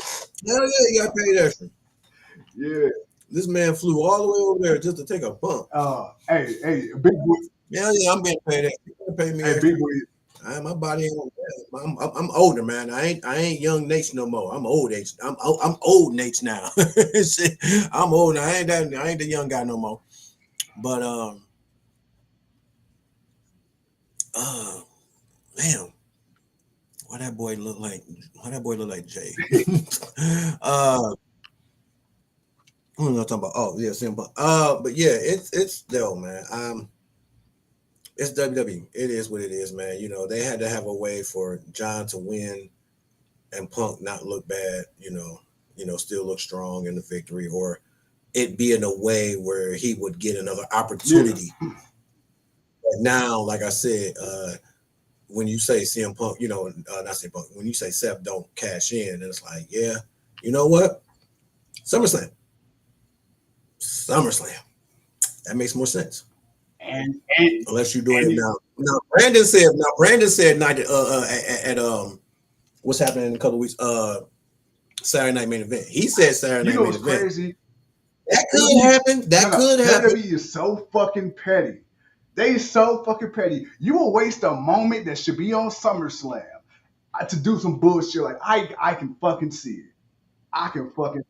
Hell yeah, he got paid extra. Yeah. This man flew all the way over there just to take a bump. Hey, big boy. Yeah, I'm being paid extra. You pay me extra. Big boy. My body ain't. I'm older, man. I ain't young Nate no more. I'm old Nate. I'm old Nate now. I'm old. I ain't the young guy no more. But damn, why that boy look like Jay? What am I talking about? Oh yeah, simple. But yeah, it's still, man. It's WWE. It is what it is, man. You know, they had to have a way for John to win and Punk not look bad. Still look strong in the victory, or it be in a way where he would get another opportunity. Yeah. But now, like I said, when you say CM Punk, not CM Punk, when you say Seth don't cash in, and it's like, yeah, you know what? SummerSlam. That makes more sense. And unless you're doing it now. Now Brandon said night at what's happening in a couple of weeks, Saturday night main event. He said Saturday night main event. Crazy? That could happen. That could happen. WWE is so fucking petty. They so fucking petty. You will waste a moment that should be on SummerSlam to do some bullshit. Like I can fucking see it. I can fucking.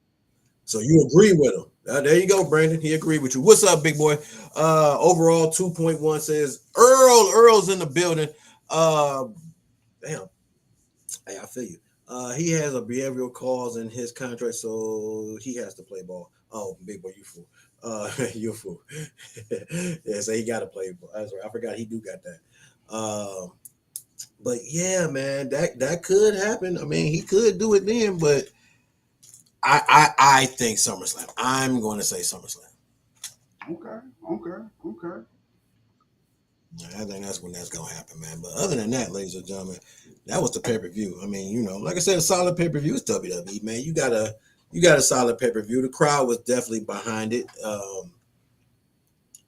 So you agree with him? There you go, Brandon. He agreed with you. What's up, big boy? Overall 2.1 says Earl's in the building. Damn. Hey, I feel you. He has a behavioral cause in his contract, so he has to play ball. Oh, big boy, you fool. You fool. Yeah, so he got to play ball. That's right. I forgot he do got that. But yeah, man, that could happen. I mean, he could do it then, but I think SummerSlam. I'm going to say SummerSlam. Okay. I think that's when that's going to happen, man. But other than that, ladies and gentlemen, that was the pay-per-view. I mean, like I said, a solid pay-per-view is WWE, man. You got a solid pay-per-view. The crowd was definitely behind it.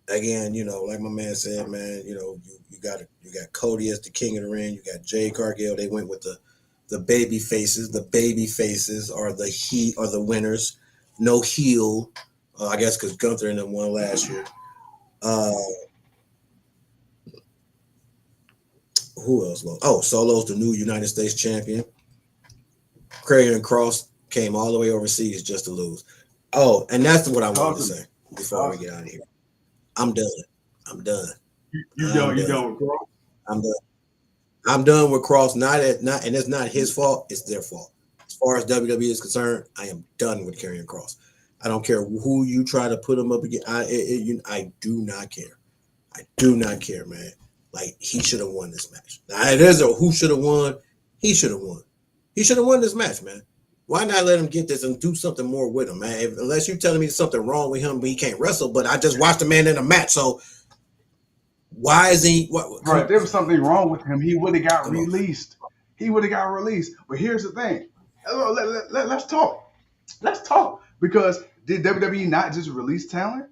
Again, like my man said, man, you got Cody as the king of the ring. You got Jade Cargill. They went with the baby faces. The baby faces are the winners. No heel, I guess, because Gunther and them won last year. Who else lost? Oh, Solo's the new United States champion. Karrion Kross came all the way overseas just to lose. Oh, and that's what I wanted to say before we get out of here. I'm done. You done with Kross? I'm done. I'm done with Kross. And it's not his fault. It's their fault. As far as WWE is concerned, I am done with Karrion Kross. I don't care who you try to put him up against. I do not care. I do not care, man. Like, he should have won this match. Now, there's a who should have won. He should have won. He should have won this match, man. Why not let him get this and do something more with him, man? Unless you're telling me there's something wrong with him, but he can't wrestle. But I just watched the man in a match, so why is he? Right, there was something wrong with him. He would have got released. But here's the thing. Let's talk. Because did WWE not just release talent?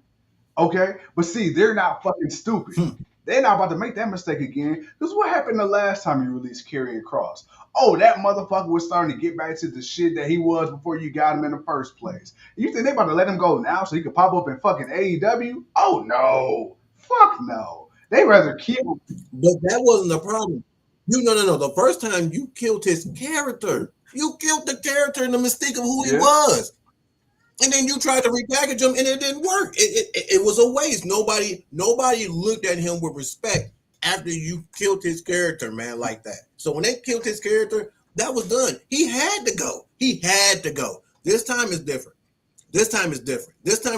Okay, but see, they're not fucking stupid. They're not about to make that mistake again. Because what happened the last time you released Karrion Kross? Oh, that motherfucker was starting to get back to the shit that he was before you got him in the first place. You think they about to let him go now so he could pop up in fucking AEW? Oh, no. Fuck no. They rather kill him. But that wasn't the problem. No. The first time you killed his character. You killed the character and the mystique of who he was. And then you tried to repackage him, and it didn't work. It was a waste. Nobody looked at him with respect after you killed his character, man, like that. So when they killed his character, that was done. He had to go. This time is different. This time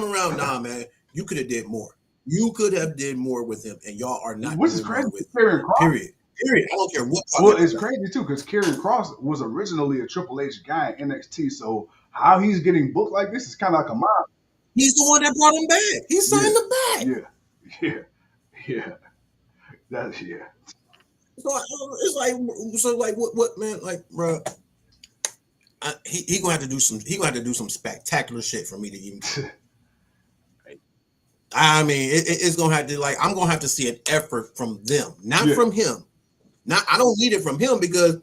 around, nah, man, you could have did more. You could have did more with him, and y'all are not. Which is crazy. Period. I don't care what. Well, it's crazy too because Karrion Kross was originally a Triple H guy in NXT, so how he's getting booked like this is kind of like a mob. He's the one that brought him back. He signed him back. Yeah. That's So like what man, like, bro. He gonna have to do some. He gonna have to do some spectacular shit for me to even. I mean, it's gonna have to, like, I'm gonna have to see an effort from them, not from him. Now, I don't need it from him because,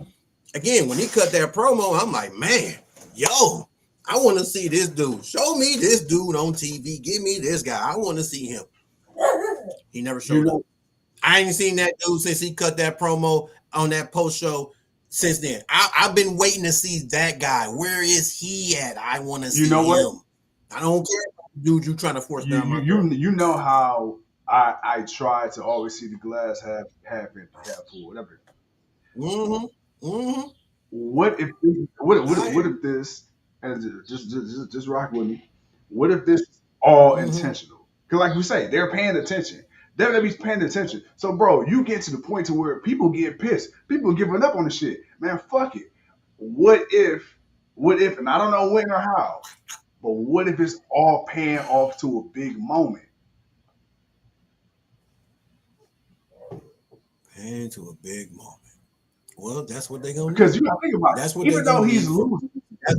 again, when he cut that promo, I'm like, man, yo, I want to see this dude. Show me this dude on TV. Give me this guy. I want to see him. He never showed up. I ain't seen that dude since he cut that promo on that post show. Since then, I've been waiting to see that guy. Where is he at? I want to see him. I don't care, dude. You trying to force You down you my throat? you know how I try to always see the glass half empty, half full, whatever. Mm-hmm. Mm-hmm. What if I what hear you. if this, and just rock with me? What if this is all Mm-hmm. intentional? Because like we say, they're paying attention. WWE's paying attention. So bro, you get to the point to where people get pissed. People giving up on the shit. Man, fuck it. What if and I don't know when or how, but what if it's all paying off to a big moment? Into a big moment. Well, that's what they're gonna Because need. you gotta think about That's what it. they're Even though gonna he's need for. losing,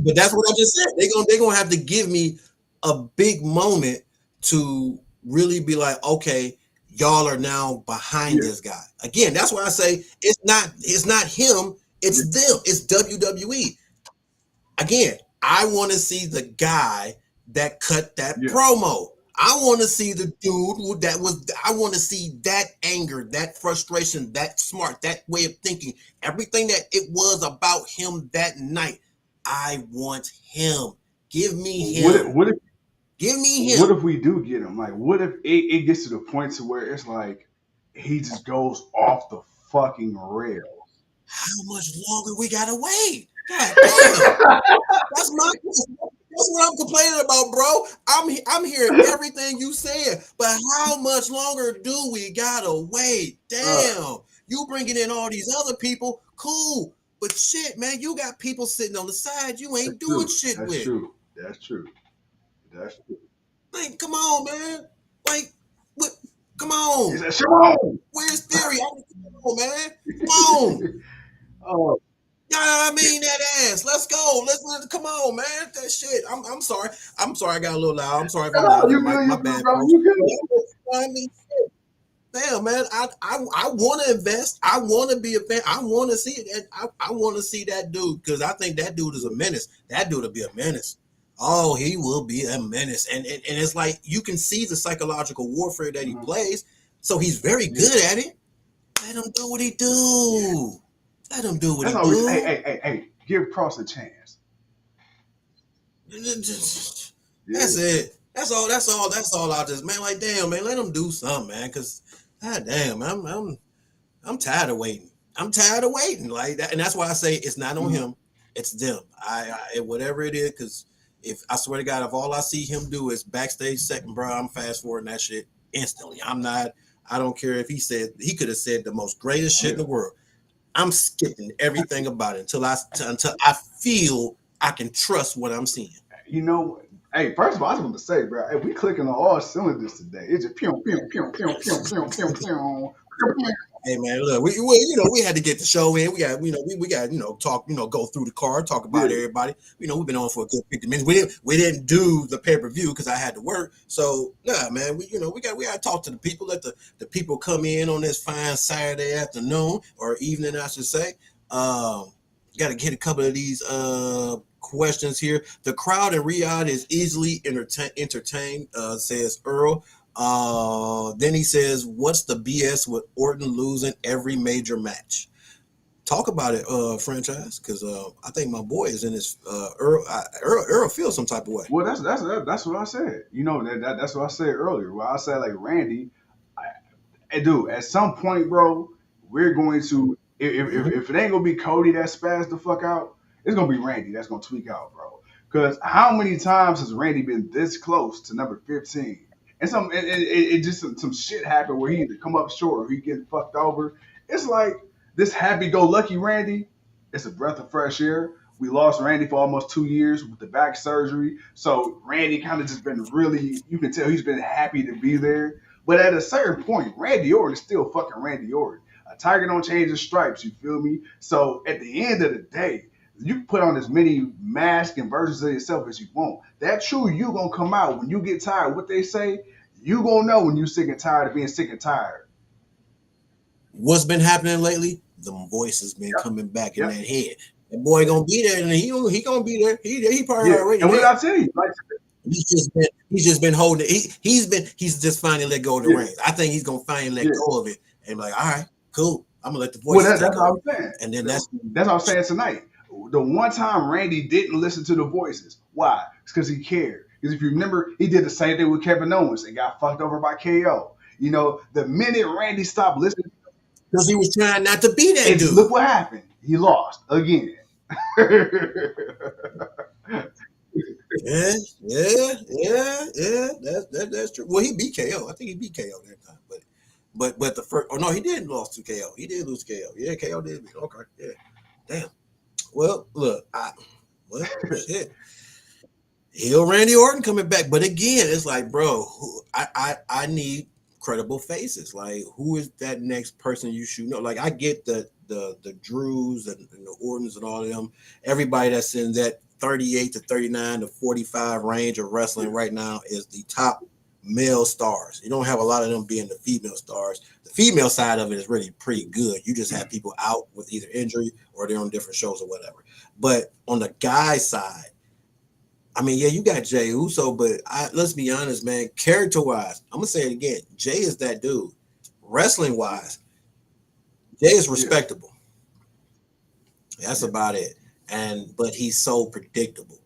But that's what I just said. They're gonna have to give me a big moment to really be like, okay, y'all are now behind yeah, this guy. Again, that's why I say it's not him, it's yeah, them, it's WWE. Again, I want to see the guy that cut that yeah. promo. I want to see the dude that was. I want to see that anger, that frustration, that smart, that way of thinking, everything that it was about him that night. I want him. Give me What if him. Give me him. what if we do get him? Like, what if it gets to the point to where it's like he just goes off the fucking rail? How much longer we gotta wait? God damn. That's my. That's what I'm complaining about, bro. I'm hearing everything you said, but how much longer do we gotta wait? Uh, Damn, you bringing in all these other people, cool, but shit, man, you got people sitting on the side you that's ain't doing true. shit That's with. true. That's true. That's true. Like, come on, man. Like, what? Come He on. said, "Shimon." Where's theory? Come on, man. Come on. Oh, Yeah, I mean that ass. Let's go. Let's come on, man. That shit. I'm sorry. I'm sorry. I got a little loud. I'm sorry if I'm no, loud. My you good, bad, bro. folks. You good. I mean, damn, man. I want to invest. I want to be a fan. I want to see it. I want to see that dude because I think that dude is a menace. That dude will be a menace. Oh, he will be a menace. And it's like you can see the psychological warfare that he Mhm. plays. So he's very Yeah, good at it. Let him do what he yeah. do. Let him do what That's he always. Hey, do. hey, hey, hey. Give Cross a chance. That's Yeah. it. That's all. I just man, like damn, man, let them do something, man. Cause god damn, I'm tired of waiting. I'm tired of waiting like that, and that's why I say it's not on Mhm. him, it's them. Whatever it is, cause if I swear to God, if all I see him do is backstage second, bro, I'm fast forwarding that shit instantly. I'm not. I don't care if he could have said the most greatest shit Yeah. in the world. I'm skipping everything about it until I feel I can trust what I'm seeing. You know, hey, first of all, I just want to say, bro, hey, we clicking on all cylinders today. It's just pew, pew, pew, pew, pew, pew, pew, pew. Hey man, look, we had to get the show in. We got we got talk go through the card, talk about Yeah, everybody. We've been on for a good 50 minutes. We didn't do the pay per view because I had to work. So nah, man, we got to talk to the people. Let the people come in on this fine Saturday afternoon or evening, I should say. Got to get a couple of these questions here. The crowd in Riyadh is easily entertained, says Earl. Then he says, "What's the BS with Orton losing every major match?" Talk about it, franchise, because I think my boy is in his Earl feels some type of way. well, that's what I said. You know that's what I said earlier. Well, I said like Randy, hey, dude, at some point, bro, we're going to Mm-hmm. if it ain't gonna be Cody that spaz the fuck out, it's gonna be Randy that's gonna tweak out, bro. Because how many times has Randy been this close to number 15? And it just some shit happened where he either come up short or he get fucked over. It's like this happy-go-lucky Randy. It's a breath of fresh air. We lost Randy for almost 2 years with the back surgery, so Randy kind of just been really. You can tell he's been happy to be there. But at a certain point, Randy Orton is still fucking Randy Orton. A tiger don't change his stripes, you feel me? So at the end of the day, you can put on as many masks and versions of yourself as you want. That true you gonna come out when you get tired. What they say, you gonna know when you sick and tired of being sick and tired. What's been happening lately? The voice has been Yep, coming back in yep, that head. That boy gonna be there, and he gonna be there. He probably yeah. already And what did there. I tell you? Like, He's just been holding it. He's just finally let go of the yeah, reins. I think he's gonna finally let yeah. go of it and be like, all right, cool. I'm gonna let the Well, voices that's take what over. I'm saying. And then that's That's what I'm saying tonight. The one time Randy didn't listen to the voices. Why? It's because he cared. Because if you remember, he did the same thing with Kevin Owens and got fucked over by KO. You know, the minute Randy stopped listening, because he was trying not to be that and dude. look what happened. He lost again. Yeah. That's true. Well, he beat KO. I think he beat KO that time, but the first. Oh no, he didn't lose to KO. He did lose to KO. Yeah, KO did. Okay. Yeah. Damn. Well, look. Well, shit. Heel Randy Orton coming back, but again, it's like, bro, I need credible faces. Like, who is that next person you should know? Like, I get the Drews and the Ortons and all of them. Everybody that's in that 38 to 39 to 45 range of wrestling right now is the top male stars. You don't have a lot of them being the female stars. The female side of it is really pretty good. You just have people out with either injury or they're on different shows or whatever. But on the guy side, I mean, yeah, you got Jay Uso, but let's be honest, man. Character-wise, I'm gonna say it again. Jay is that dude. Wrestling-wise, Jay is respectable. That's about it. But he's so predictable,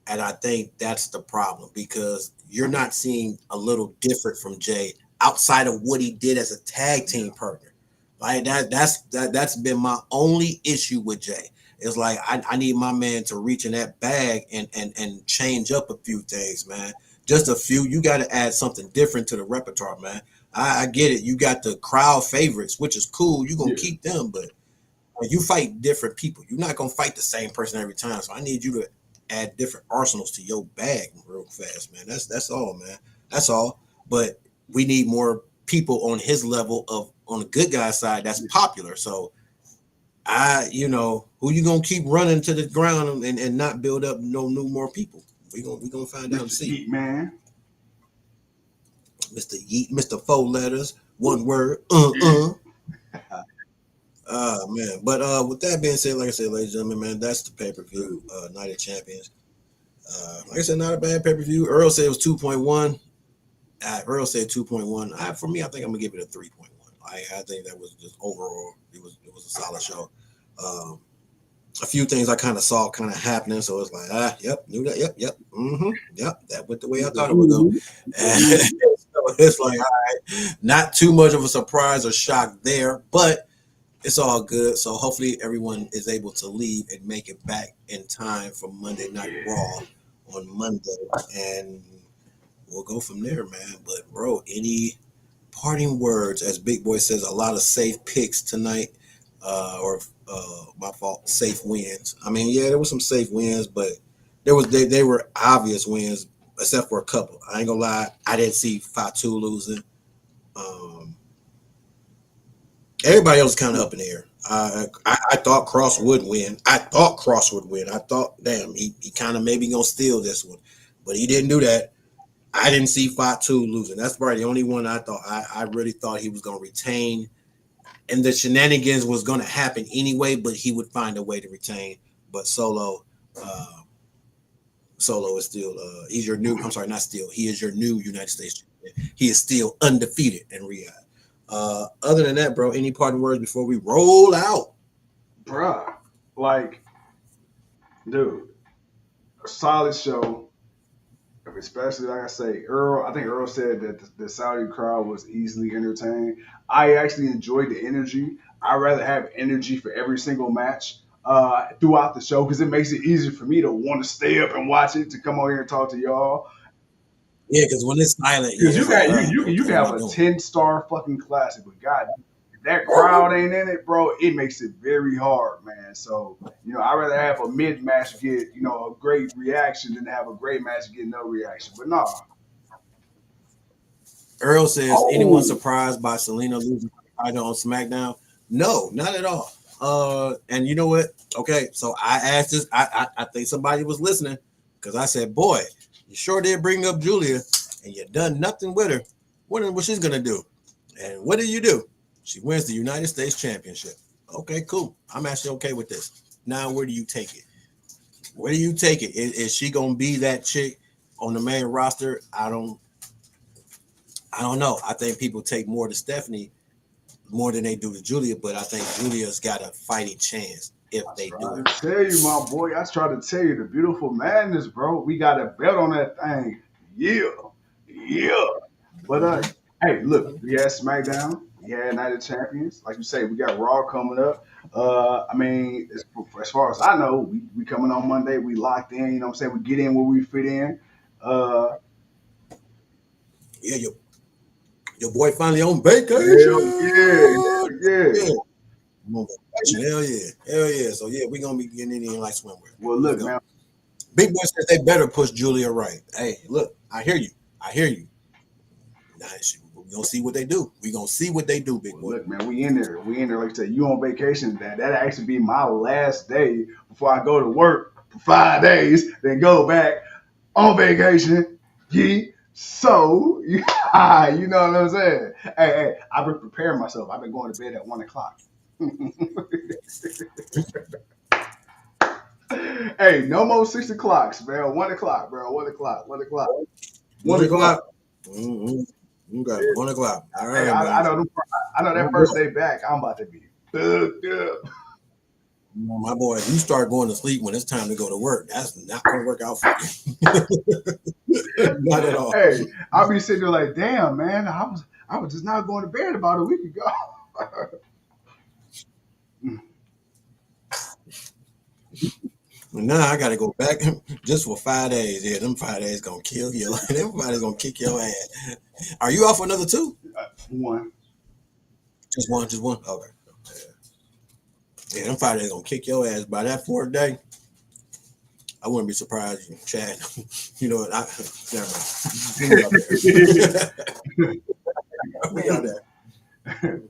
and I think that's the problem because you're not seeing a little different from Jay outside of what he did as a tag team partner. Like that's been my only issue with Jay. It's like I need my man to reach in that bag and change up a few things, man. Just a few. You got to add something different to the repertoire, man. I get it. You got the crowd favorites, which is cool. You're gonna keep them, but you fight different people. You're not gonna fight the same person every time. So I need you to add different arsenals to your bag real fast, man. That's all, man. That's all. But we need more people on his level of on the good guy side that's popular. So who you gonna keep running to the ground and not build up no new more people? We gonna find out and see. Yeet, man. Mr. Yeet, Mr. Four Letters, one word, man. But with that being said, like I said, ladies and gentlemen, man, that's the pay-per-view, Night of Champions. Like I said, not a bad pay-per-view. Earl said it was 2.1. Earl said 2.1. For me, I think I'm gonna give it a 3.1. I think that was just overall, it was a solid show. A few things I kind of saw kind of happening, so it's like, yep, knew that, yep, that went the way I thought it would go. And so it's like, all right, not too much of a surprise or shock there, but it's all good. So hopefully everyone is able to leave and make it back in time for Monday Night Raw on Monday, and we'll go from there, man. But bro, any parting words? As Big Boy says, a lot of safe picks tonight, my fault, safe wins. I mean, yeah, there was some safe wins, but they were obvious wins, except for a couple. I ain't gonna lie, I didn't see Fatu losing. Everybody else is kind of up in the air. I thought Cross would win. I thought, damn, he kind of maybe gonna steal this one, but he didn't do that. I didn't see Fatu losing. That's probably the only one I thought. I really thought he was gonna retain, and the shenanigans was gonna happen anyway, but he would find a way to retain. But Solo is still he's your new. I'm sorry, not still. He is your new United States champion. He is still undefeated in RIYADH. Other than that, bro, any parting words before we roll out? Bruh, like, dude, a solid show. Especially, like I say, I think Earl said that the Saudi crowd was easily entertained. I actually enjoyed the energy. I'd rather have energy for every single match throughout the show because it makes it easier for me to want to stay up and watch it, to come on here and talk to y'all. Yeah, because when it's silent, Because you got like, you can have a 10-star fucking classic, but God, if that crowd ain't in it, bro, it makes it very hard, man. So I'd rather have a mid match get a great reaction than have a great match get no reaction. But nah. Earl says, anyone surprised by Selena losing on SmackDown? No, not at all. And you know what? Okay, so I asked this. I think somebody was listening because I said, boy, you sure did bring up Julia, and you done nothing with her. Wondering what she's gonna do. And what do? She wins the United States Championship. Okay, cool. I'm actually okay with this. Now, where do you take it? Is she gonna be that chick on the main roster? I don't know. I think people take more to Stephanie more than they do to Julia, but I think Julia's got a fighting chance if they do I it. tell you, my boy, I try to tell you the beautiful madness, bro. We got a bet on that thing. Yeah. Yeah. But hey, look, we had SmackDown, we had Night of Champions. Like you say, we got Raw coming up. I mean, as far as I know, we coming on Monday. We locked in. You know what I'm saying? We get in where we fit in. Uh, Yeah, your boy finally on vacation. hell yeah, hell yeah. Yeah. I'm on vacation. Hell yeah. So yeah, we gonna be getting in like swimwear. Well, Let's look, go. man. Big Boy says they better push Julia right. Hey, look, I hear you. Now, we gonna see what they do. We gonna see what they do, Big Boy. Look, man, we in there. We in there. Like I said, you on vacation. That actually be my last day before I go to work for 5 days. Then go back on vacation. So you know what I'm saying? Hey, I've been preparing myself. I've been going to bed at 1:00. Hey, no more 6 o'clocks, man. 1:00, bro. 1:00. 1:00. 1:00. Mm-hmm. Okay, 1:00. All right, Hey, I know. I know that first day back. I'm about to be fucked up. My boy, you start going to sleep when it's time to go to work. That's not gonna work out for you. Not at all. Hey, I'll be sitting there like, damn, man. I was just not going to bed about a week ago. Now I gotta go back just for 5 days. Yeah, them 5 days gonna kill you. Everybody's gonna kick your ass. Are you off for another 2? One. Just one. Okay. Yeah, them 5 days gonna kick your ass. By that 4th day, I wouldn't be surprised, Chad. You know what? Never mind. We out there.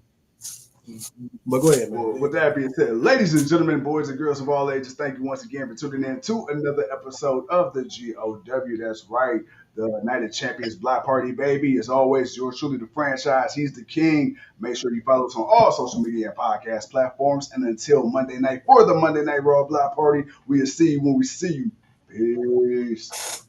But go ahead, man. Well, with that being said, ladies and gentlemen, boys and girls of all ages, thank you once again for tuning in to another episode of the GOW. That's right, the Night of Champions Block Party, baby. As always, yours truly, the franchise. He's the king. Make sure you follow us on all social media and podcast platforms. And until Monday night for the Monday Night Raw Block Party, we'll see you when we see you. Peace.